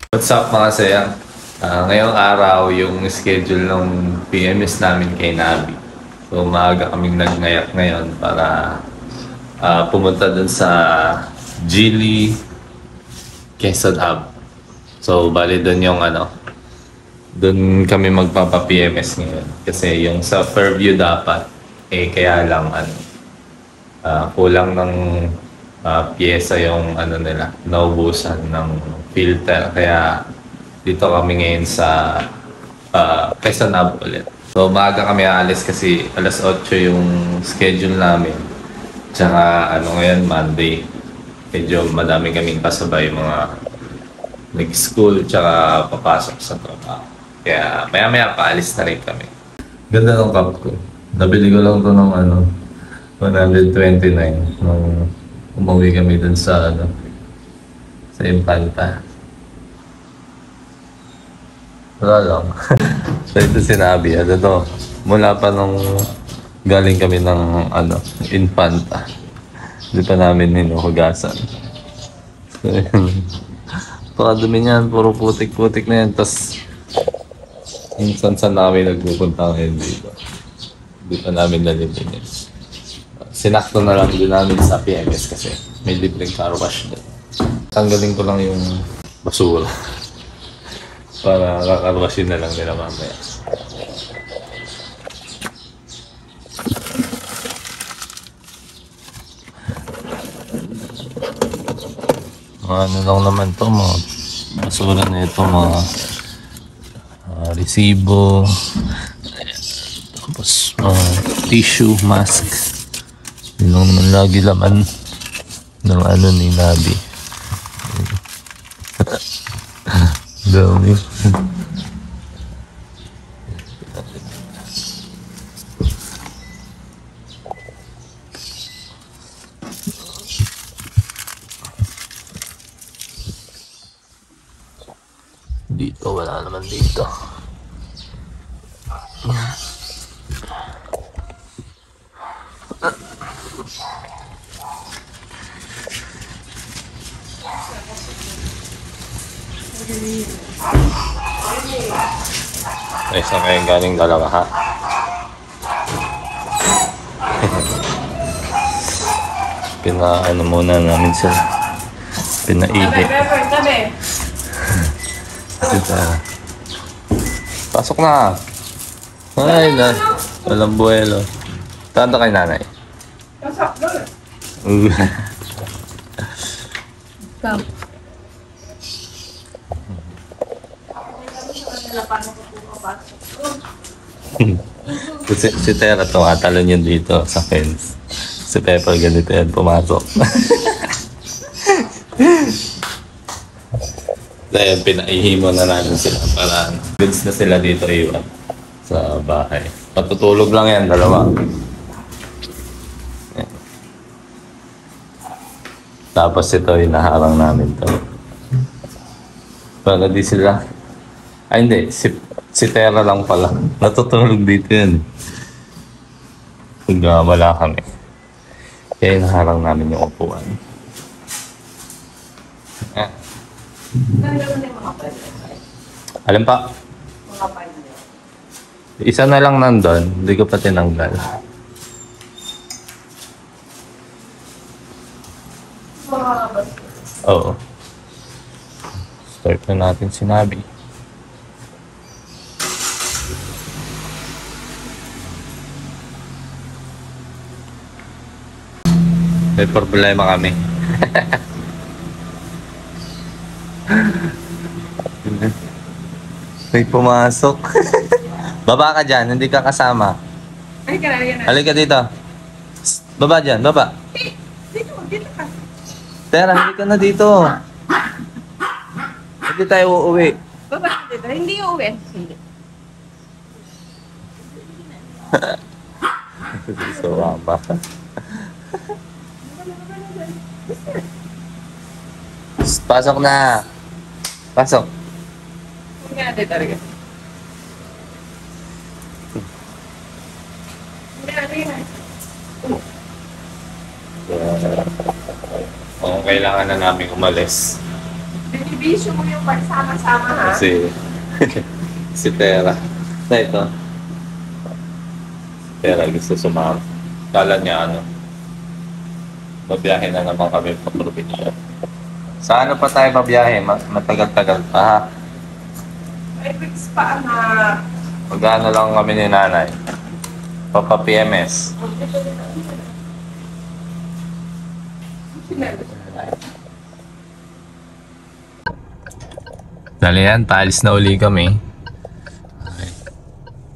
What's up mga saya? Ngayong araw, yung schedule ng PMS namin kay Nabi. So, maaga kaming nagngayak ngayon para pumunta dun sa Geely Quezon Hub. So, bali dun yung dun kami magpapa-PMS ngayon. Kasi yung sa Fairview dapat, kaya lang kulang ng pyesa yung nila, naubusan ng filter. Kaya dito kami ngayon sa Quezon Hub ulit. So maaga kami aalis kasi alas 8 yung schedule namin. Tsaka ngayon Monday. Medyo madami kaming kasabay mga nag-school tsaka papasok sa trabaho. Kaya maya-maya paalis na rin kami. Ganda ng cup ko. Nabili ko lang to ng 129 nung umuwi kami dun sa sa Infanta. Wala lang. So ito sinabi, to, mula pa nung galing kami ng Infanta. Hindi pa namin hinuhugasan. So yun. Pakadumi niyan, puro putik-putik na yan. Tapos minsan namin nagpupunta ngayon dito. Hindi pa namin nalilinis. Sinakto na lang din namin sa PMS kasi may libreng car wash din. Tanggalin ko lang yung basura para kakarwashin na lang nila mamaya. Ano lang naman to, mga basura na ito, mga resibo, tapos tissue, mask. Yun lang naman lagi laman ng ni Nabi. Dami. Dito, wala naman dito. Ay, saan kayong galing dalawa ha? Muna namin sila. Pinaihi. Pasok na. Ay, walang buwelo. Tanda kay nanay. Pasok doon. Come. Si Tera tumatalon yun dito sa fence. Si Pepper ganito yan, pumasok. Dahil pinaihimo na namin sila para goods na sila dito iwan sa bahay. Patutulog lang yan, dalawa. Yan. Tapos ito hinaharang namin to. Para di sila... Ay hindi, si Tera lang pala. Natutulog dito yan. Pag wala kami. Kaya hinaharang namin yung upuan. Yan. Alam pa? Isa na lang nandun, hindi ko pa tinanggal. Oo. Start na natin si Nabi. May problema kami. May pumasok. Baba ka dyan, hindi ka kasama. Halika dito. Baba dyan, baba. Dito ka. Tera, halika na dito. Hindi tayo uuwi. Baba dito. Hindi uuwi. Hindi. So, ba? Pasok na. Pasok. Hindi natin talaga. Kung kailangan na namin umalis, Binibisyo mo yung pagsama-sama, ha? Si, si Tera. Na ito. Tera gusto sumama. Kala niya ano. Babiyahe na naman kami pa probinsya. Sa ano pa tayo babiyahe? Matagal-tagal pa ha. 5 weeks pa, anak. Magano lang kami ni nanay. Papa PMS. Dali yan, paalis na uli kami. Okay.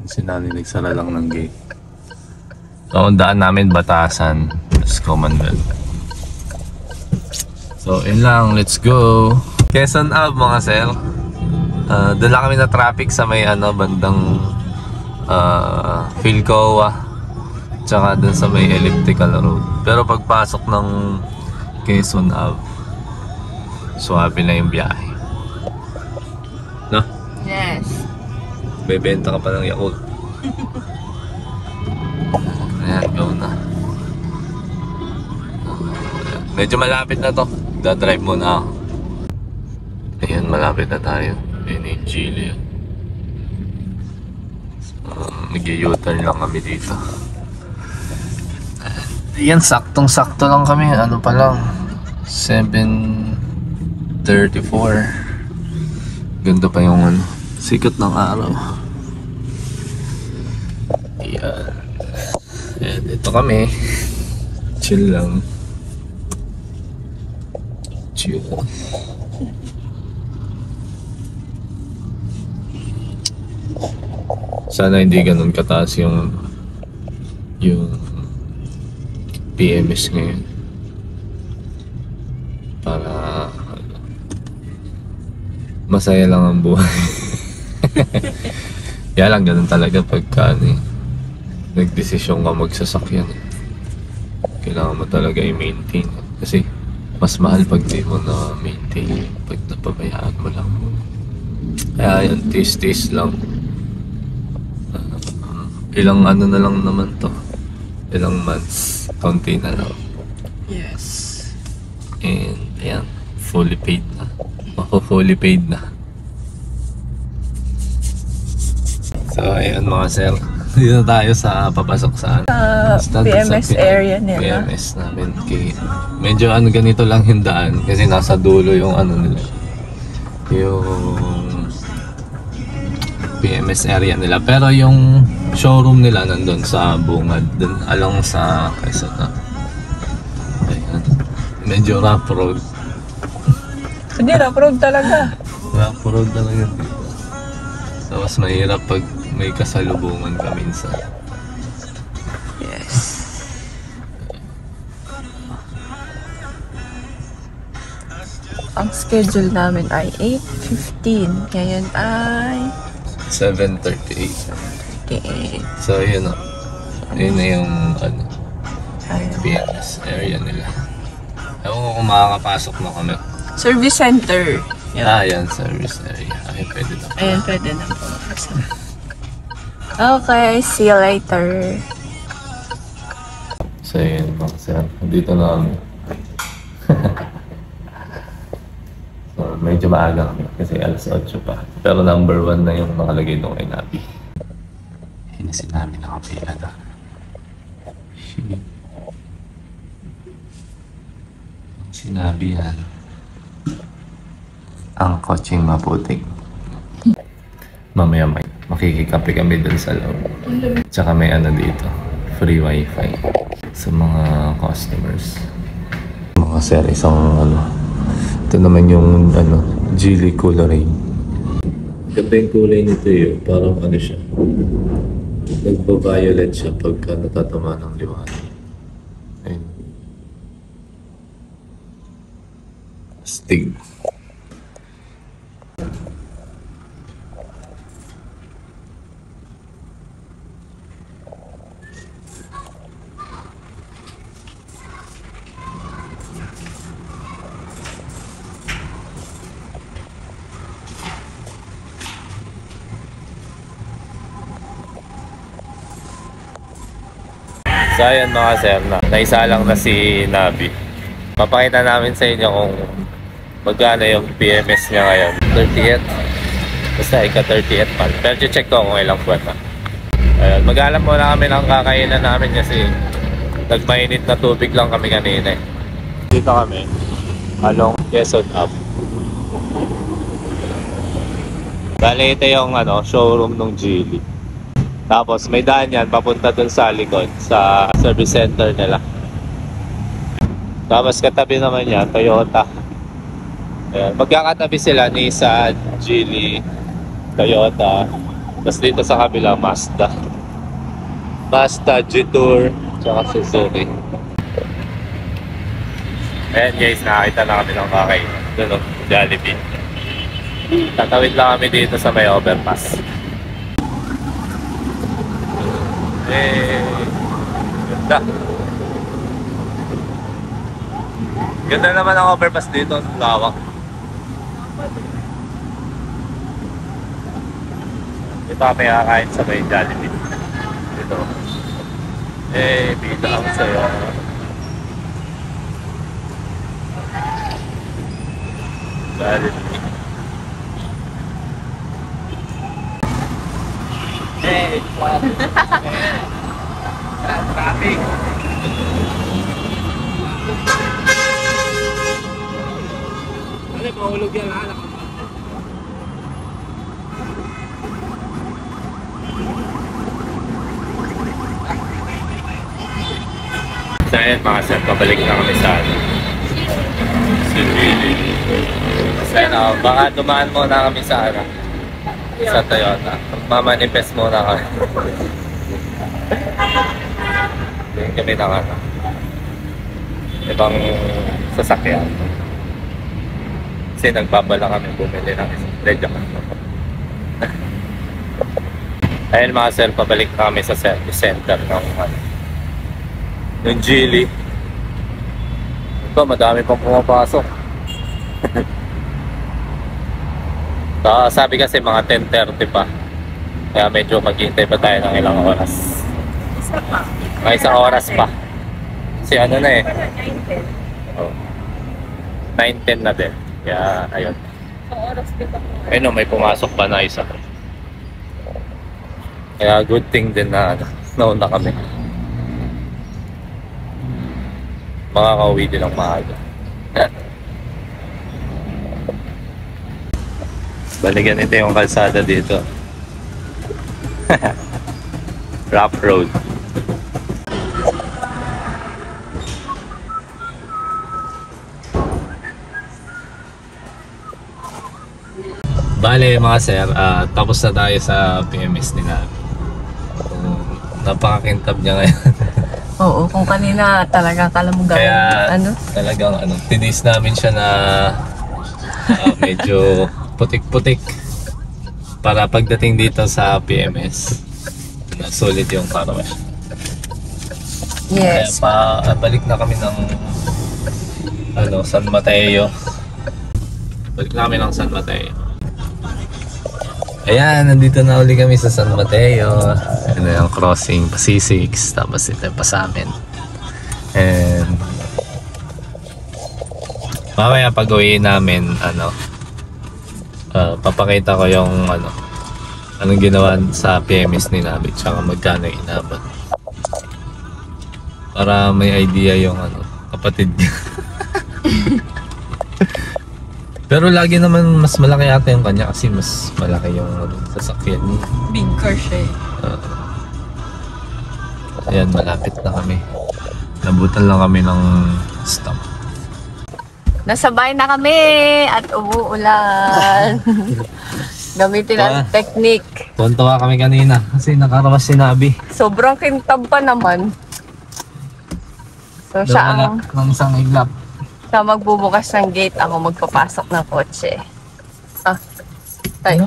Sinani nagsara lang ng gate. So, ang daan namin Batasan. Tapos Commonwealth. So, yun lang. Let's go. Quezon Ave mga sir. Doon lang kami na traffic sa may ano, bandang Philcoa. Tsaka doon sa may elliptical road. Pero pagpasok ng Quezon Ave, suwabe na yung biyahe. No? Yes. Bebenta ka pa ng Yakult. Ayan, go na. Medyo malapit na to. Da-drive muna ako. Ayan, malapit na tayo. Ayan yung Chile. Nag-u-turn lang kami dito. Ayan, saktong-sakto lang kami. Ano pa lang, 7:34. Ganda pa yung ano, sikat ng araw. Ayan. Ayan, ito kami. Chill lang. Chill. Sana hindi ganun kataas yung PMS ngayon. Para masaya lang ang buhay. Kaya lang ganun talaga pagka nagdesisyon ka magsasakyan. Kailangan mo talaga i-maintain. Kasi mas mahal pag di mo na maintain, pag napabayaan mo lang. Kaya yan, taste lang. Ilang ano na lang naman to. Ilang months. Kaunti na lang. Yes. And ayan, fully paid na. Fully paid na. So ayan mga sir. Dito tayo sa papasok sa PMS area nila. PMS namin. Medyo ano ganito lang yung daan. Kasi nasa dulo yung ano nila. Yung PMS area nila. Pero yung showroom nila nandun sa Bungad. Dun along sa Quezon na. Ayan. Medyo rough road. Hindi, rough road talaga. Rough road talaga dito. So mas mahirap pag may kasalubungan ka minsan. Yes. Ang schedule namin ay 8:15. Ngayon ay 7:38. 8. So yun o. Yun na yung ano, Ayun. PMS area nila. Ewan ko kung makakapasok na kami. Service center. Ah, yan, service area. Ay, pwede na. Ayan, pwede na po. Okay, see you later. So yun mga sir. Dito na kami. So medyo maaga kami kasi alas 8 pa. Pero number 1 na yung nakalagay doon kay Nabi. Yun na si Nabi nakapila na. Sinabi yan. Ang coaching maputik. Mamaya makikikape kami dun sa loob. Tsaka may ano dito, free wifi sa mga customers. Mga sir, isang ano, ito naman yung ano, Geely Colorane. Ganda yung kulay nito yun, parang ano siya, nagpa-violet siya pagka natatama ng liwanag. Ayun. Astig. So ayan mga sir, naisa lang na si Nabi. Papakita namin sa inyo kung magkano yung PMS niya ngayon. 30th. Basta ika-30th pa. Pero check ko kung ilang buwan na. Ayun, mag-alam muna kami ng kakainan namin kasi nagmainit na tubig lang kami kanina. Dito kami, along Quezon Up. Bale, ito yung showroom ng Geely. Tapos may daan yan, papunta dun sa likod, sa service center nila. Tapos katabi naman yan, Toyota. Ayan, magkakatabi sila, Nissan, Geely, Toyota. Tapos dito sa kabila, Mazda, Jetour, tsaka Suzuki. Ayan guys, nakakita na kami ng kakainan. Doon, Jollibee. Tatawid lang kami dito sa may overpass. Ganda. Ganda naman ang overpass dito, lawak. Dito kami kakain sa may Jollibee. Dito. Bida ang sayo. Jollibee. Traffic. Ano, mahulog yan lahat. So ayan mga sir, pabalik na kami sa Geely. So ayan, baka dumaan muna kami sa Toyota. Magmamanifest muna kami. Yung kami ng ibang sasakyan. Kasi nagbabala kami bumili ng isang ayun mga sir, pabalik na kami sa service center ng Geely. Ito, madami pang pumapasok. Sabi kasi mga 10:30 pa. Kaya medyo maghihintay pa tayo ng ilang oras. May isang oras pa. Kasi ano na eh. 9:10 na din. Kaya ayun. Ayun, may pumasok pa na isa. Kaya good thing din na nauna kami. Makakauwi din ang maaga. Balikan ito yung kalsada dito. Rough road. Bale mga sir, tapos na tayo sa PMS ni Nabi. Napakakintab niya ngayon. Oo, kung kanina talaga kala mo gawin. Kaya talagang tinis namin siya na medyo putik-putik para pagdating dito sa PMS sulit yung karawan. Yes. Kaya balik na kami ng San Mateo. Balik na kami ng San Mateo. Ayan, nandito na uli kami sa San Mateo. Ano yung crossing pa C6, tapos ito pa sa amin. And mamaya pag uwi namin papakita ko yung anong ginawa sa PMS ni Nabi tsaka magkano inabot para may idea yung kapatid niya. Pero lagi naman mas malaki ata yung kanya kasi mas malaki yung sasakyan niya. Big car siya eh. Ayan, malapit na kami. Nabutan lang kami ng stop. Nasabay na kami at umuulan. Gamitin ang technique. Tuwan-tuwa kami kanina kasi nakarawas si Nabi. Sobrang kintab pa naman. So siya ang ng isang iglap. siya magbubukas ng gate, ako magpapasok ng kotse. Tay.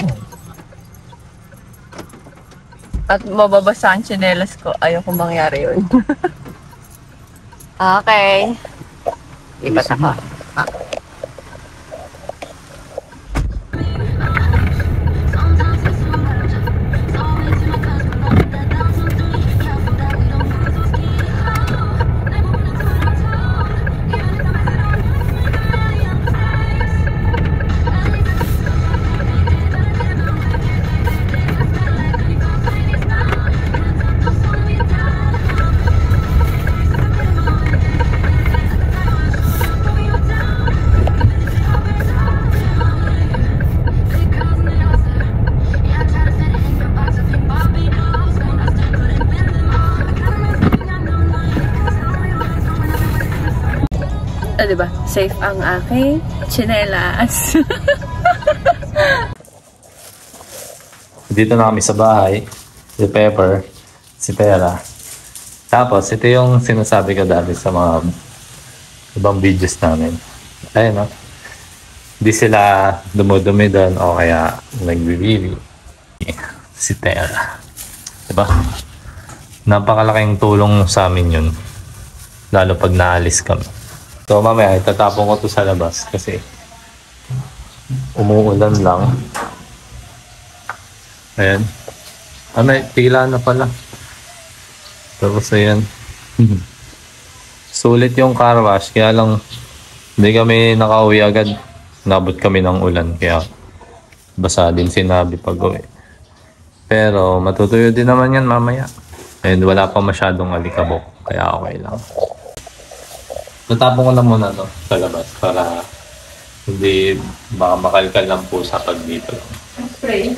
At mababasa ang tsinelas ko. Ayaw kong mangyari yun. Okay. Ipat ako. So, diba? Safe ang aking tsinelas. Dito na kami sa bahay. Si Pepper, si Pera. Tapos, ito yung sinasabi ko dati sa mga ibang videos namin. Ayun, no? Hindi sila dumudumi doon o kaya nagbibibi. Si Tera. Diba? Napakalaking tulong sa amin yun. Lalo pag naalis kami. So mamaya, itatapon ko to sa labas kasi umuulan lang. Ayan. May pila na pala. Tapos ayan. Sulit yung car wash. Kaya lang, hindi kami nakauwi agad. Nabot kami ng ulan. Kaya basa din sinabi pag-uwi. Pero matutuyo din naman yan mamaya. And wala pa masyadong alikabok. Kaya okay lang. Natapon ko na muna to sa labas para hindi baka makalkal ng pusa pag dito. Spray.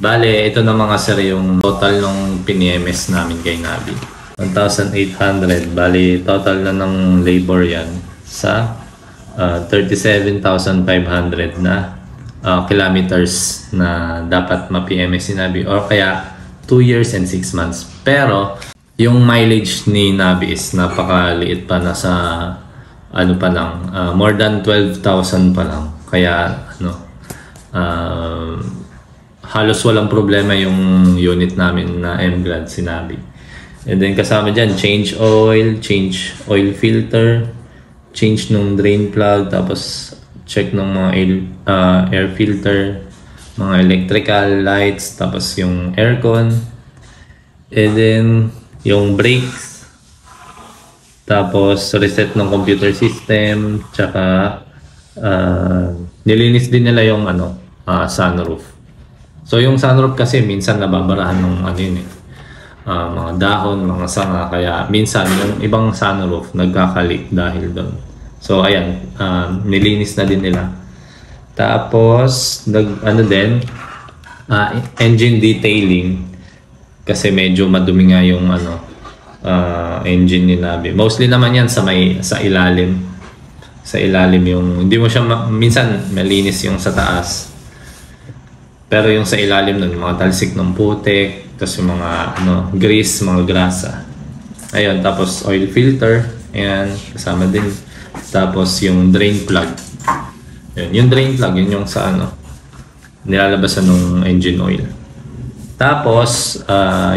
Bale, ito na mga sir yung total ng PNMS namin kay Nabi. 1,800. Bale, total na ng labor yan sa 37,500 na kilometers na dapat ma-PMS si Nabi or kaya 2 years and 6 months. Pero yung mileage ni Nabi is napakaliit pa, nasa ano pa lang, more than 12,000 pa lang. Kaya ano, halos walang problema yung unit namin na M-Grad si Nabi. And then kasama dyan, change oil filter, change nung drain plug, tapos check ng mga air filter, mga electrical lights, tapos yung aircon, and then yung brakes, tapos reset ng computer system, tsaka nilinis din nila yung sunroof. So yung sunroof kasi minsan nababarahan ng mga dahon, mga sanga, kaya minsan yung ibang sunroof nagkakalik dahil doon. So ayan, nilinis na din nila. Tapos engine detailing kasi medyo madumi nga yung engine ni Nabi. Mostly naman yan sa ilalim. Sa ilalim yung hindi mo siya minsan malinis yung sa taas. Pero yung sa ilalim nun, mga talsik ng putik, tapos yung mga grease, mga grasa. Ayun, tapos oil filter, ayan, kasama din. Tapos yung drain plug. Ayun, yung drain plug, yun yung sa nilalabasan ng engine oil. Tapos,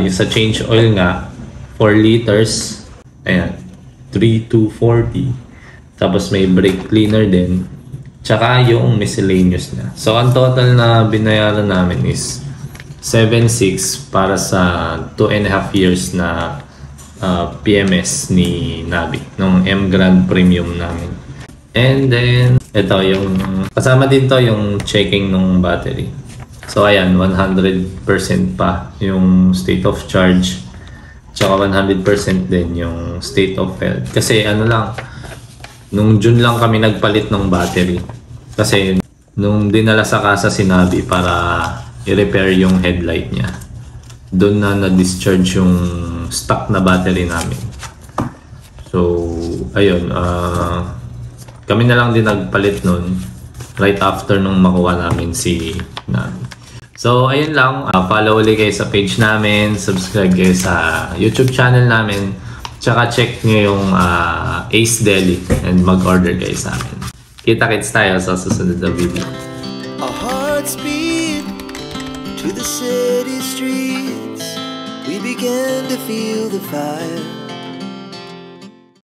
yung sa change oil nga, 4 liters, ayan, 3,240. Tapos may brake cleaner din. Tsaka yung miscellaneous na. So, ang total na binayaran namin is 7,600 para sa 2.5 years na PMS ni Nabi, nung M-Grad Premium namin. And then, ito yung, kasama din to yung checking ng battery. So, ayan, 100% pa yung state of charge. Tsaka 100% din yung state of health. Kasi nung June lang kami nagpalit ng battery. Kasi nung dinala sa casa si Nabi para i-repair yung headlight niya, doon na na-discharge yung stock na battery namin. So, ayun, kami na lang din nagpalit nun right after nung makuha namin si Nabi. So, ayun lang. Follow ulit kayo sa page namin. Subscribe kayo sa YouTube channel namin. Tsaka check nyo yung Ace Deli and mag-order kayo sa amin. Kita-kits tayo sa susunod na video. Our hearts beat to the city streets. We began to feel the fire.